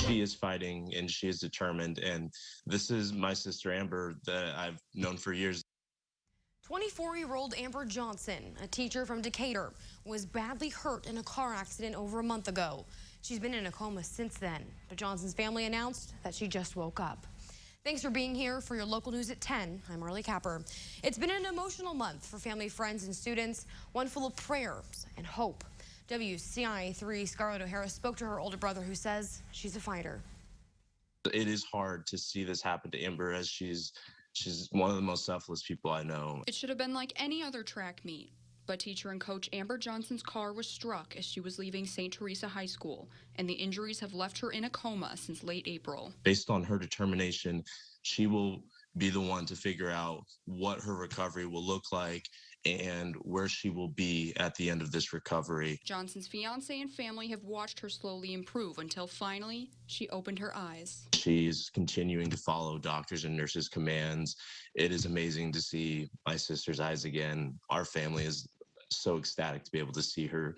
She is fighting and she is determined. And this is my sister Amber that I've known for years. 24-year-old Amber Johnson, a teacher from Decatur, was badly hurt in a car accident over a month ago. She's been in a coma since then, but Johnson's family announced that she just woke up. Thanks for being here for your local news at 10. I'm Marley Capper. It's been an emotional month for family, friends, and students, one full of prayers and hope. WCIA3 Scarlett O'Hara spoke to her older brother, who says she's a fighter. It is hard to see this happen to Amber, as she's one of the most selfless people I know. It should have been like any other track meet, but teacher and coach Amber Johnson's car was struck as she was leaving St. Teresa High School, and the injuries have left her in a coma since late April. Based on her determination, she will be the one to figure out what her recovery will look like and where she will be at the end of this recovery. Johnson's fiance and family have watched her slowly improve until finally she opened her eyes. She's continuing to follow doctors and nurses' commands. It is amazing to see my sister's eyes again. Our family is so ecstatic to be able to see her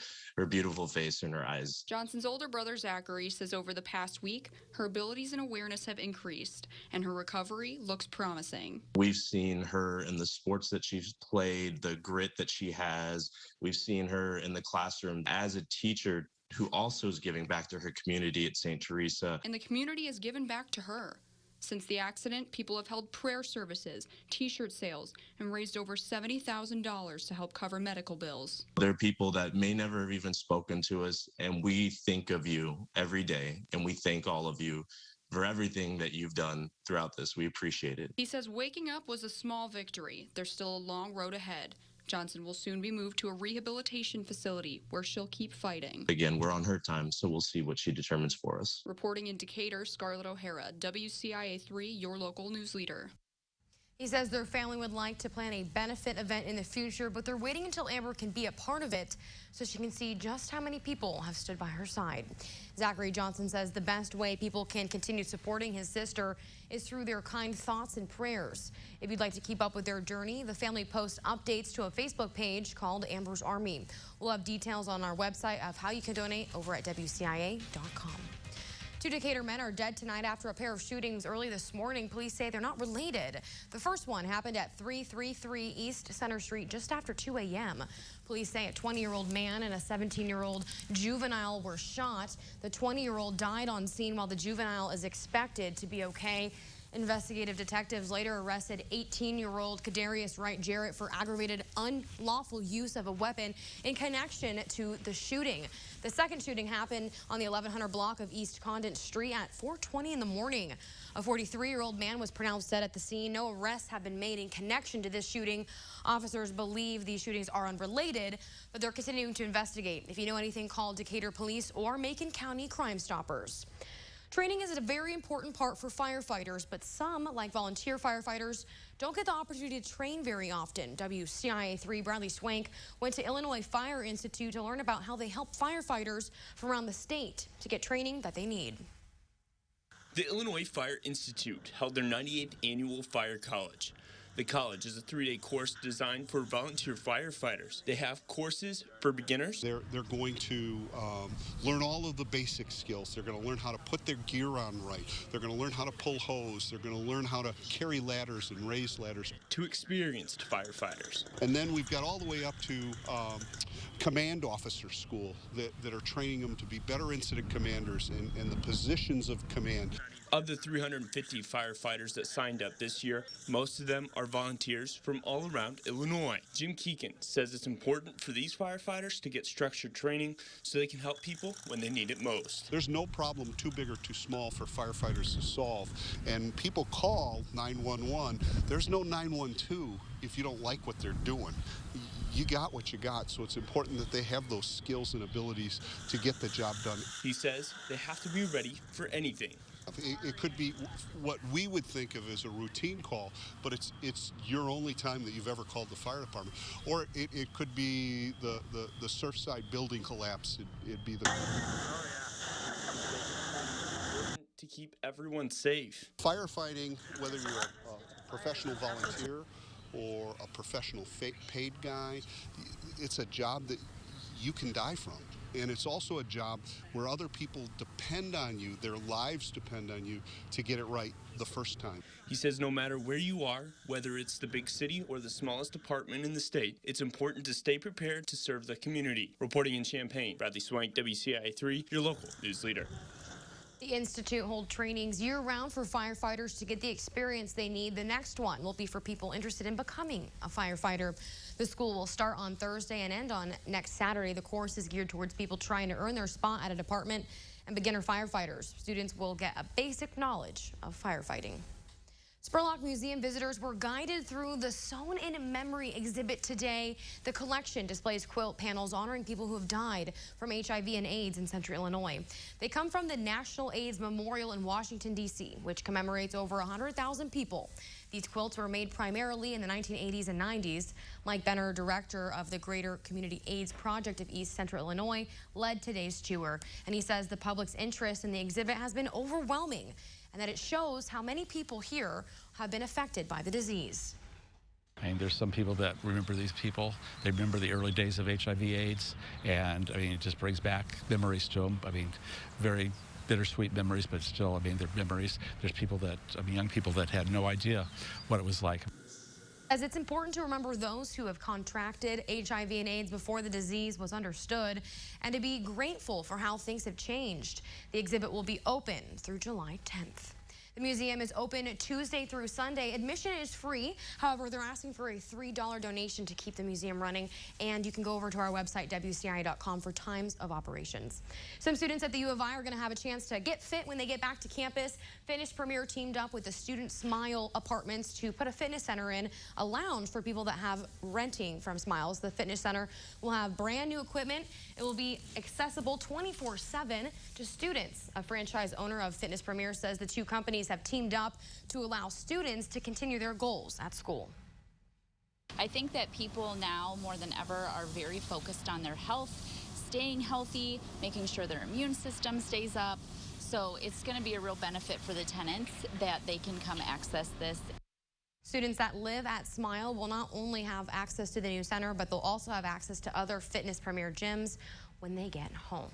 beautiful face and her eyes. Johnson's older brother Zachary says over the past week, her abilities and awareness have increased, and her recovery looks promising. We've seen her in the sports that she's played, the grit that she has. We've seen her in the classroom as a teacher who also is giving back to her community at St. Teresa. And the community has given back to her. Since the accident, people have held prayer services, T-shirt sales, and raised over $70,000 to help cover medical bills. There are people that may never have even spoken to us, and we think of you every day, and we thank all of you for everything that you've done throughout this. We appreciate it. He says waking up was a small victory. There's still a long road ahead. Johnson will soon be moved to a rehabilitation facility where she'll keep fighting. Again, we're on her time, so we'll see what she determines for us. Reporting in Decatur, Scarlett O'Hara, WCIA3, your local news leader. He says their family would like to plan a benefit event in the future, but they're waiting until Amber can be a part of it so she can see just how many people have stood by her side. Zachary Johnson says the best way people can continue supporting his sister is through their kind thoughts and prayers. If you'd like to keep up with their journey, the family posts updates to a Facebook page called Amber's Army. We'll have details on our website of how you can donate over at WCIA.com. 2 Decatur men are dead tonight after a pair of shootings early this morning. Police say they're not related. The first one happened at 333 East Center Street just after 2 a.m. Police say a 20-year-old man and a 17-year-old juvenile were shot. The 20-year-old died on scene while the juvenile is expected to be okay. Investigative detectives later arrested 18-year-old Kadarius Wright Jarrett for aggravated unlawful use of a weapon in connection to the shooting. The second shooting happened on the 1100 block of East Condon Street at 4:20 in the morning. A 43-year-old man was pronounced dead at the scene. No arrests have been made in connection to this shooting. Officers believe these shootings are unrelated, but they're continuing to investigate. If you know anything, call Decatur Police or Macon County Crime Stoppers. Training is a very important part for firefighters, but some, like volunteer firefighters, don't get the opportunity to train very often. WCIA3 Bradley Swank went to Illinois Fire Institute to learn about how they help firefighters from around the state to get training that they need. The Illinois Fire Institute held their 98th annual Fire College. The college is a 3-day course designed for volunteer firefighters. They have courses for beginners. They're going to learn all of the basic skills. They're going to learn how to put their gear on right. They're going to learn how to pull hose. They're going to learn how to carry ladders and raise ladders. To experienced firefighters. And then we've got all the way up to command officer school that are training them to be better incident commanders in the positions of command. Of the 350 firefighters that signed up this year, most of them are volunteers from all around Illinois. Jim Keegan says it's important for these firefighters to get structured training so they can help people when they need it most. There's no problem too big or too small for firefighters to solve. And people call 911. There's no 912 if you don't like what they're doing. You got what you got, so it's important that they have those skills and abilities to get the job done. He says they have to be ready for anything. It could be what we would think of as a routine call, but it's your only time that you've ever called the fire department. Or it could be the Surfside building collapse. It'd be the... to keep everyone safe. Firefighting, whether you're a professional volunteer or a professional paid guy, it's a job that you can die from. And it's also a job where other people depend on you, their lives depend on you to get it right the first time. He says no matter where you are, whether it's the big city or the smallest apartment in the state, it's important to stay prepared to serve the community. Reporting in Champaign, Bradley Swank, WCIA3, your local news leader. The Institute holds trainings year-round for firefighters to get the experience they need. The next one will be for people interested in becoming a firefighter. The school will start on Thursday and end on next Saturday. The course is geared towards people trying to earn their spot at a department and beginner firefighters. Students will get a basic knowledge of firefighting. Spurlock Museum visitors were guided through the Sewn in Memory exhibit today. The collection displays quilt panels honoring people who have died from HIV and AIDS in Central Illinois. They come from the National AIDS Memorial in Washington, D.C., which commemorates over 100,000 people. These quilts were made primarily in the 1980s and 90s. Mike Benner, director of the Greater Community AIDS Project of East Central Illinois, led today's tour. And he says the public's interest in the exhibit has been overwhelming, and that it shows how many people here have been affected by the disease. I mean, there's some people that remember these people. They remember the early days of HIV/AIDS, and I mean, it just brings back memories to them. I mean, very bittersweet memories, but still, I mean, they're memories. There's people that, I mean, young people that had no idea what it was like. As it's important to remember those who have contracted HIV and AIDS before the disease was understood, and to be grateful for how things have changed. The exhibit will be open through July 10th. The museum is open Tuesday through Sunday. Admission is free. However, they're asking for a $3 donation to keep the museum running. And you can go over to our website, WCIA.com, for times of operations. Some students at the U of I are going to have a chance to get fit when they get back to campus. Fitness Premier teamed up with the student Smil apartments to put a fitness center in, a lounge for people that have renting from Smiles. The fitness center will have brand new equipment. It will be accessible 24/7 to students. A franchise owner of Fitness Premier says the two companies have teamed up to allow students to continue their goals at school. I think that people now more than ever are very focused on their health, staying healthy, making sure their immune system stays up. So it's going to be a real benefit for the tenants that they can come access this. Students that live at Smile will not only have access to the new center, but they'll also have access to other Fitness Premier gyms when they get home.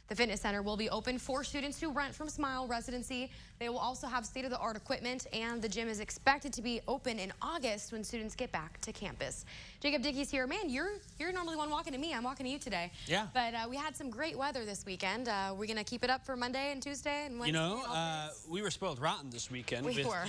The fitness center will be open for students who rent from Smile Residency. They will also have state-of-the-art equipment, and the gym is expected to be open in August when students get back to campus. Jacob Dickey's here. Man, you're normally the one walking to me. I'm walking to you today. Yeah. But we had some great weather this weekend. We're going to keep it up for Monday and Tuesday and Wednesday. You know, we were spoiled rotten this weekend. We were.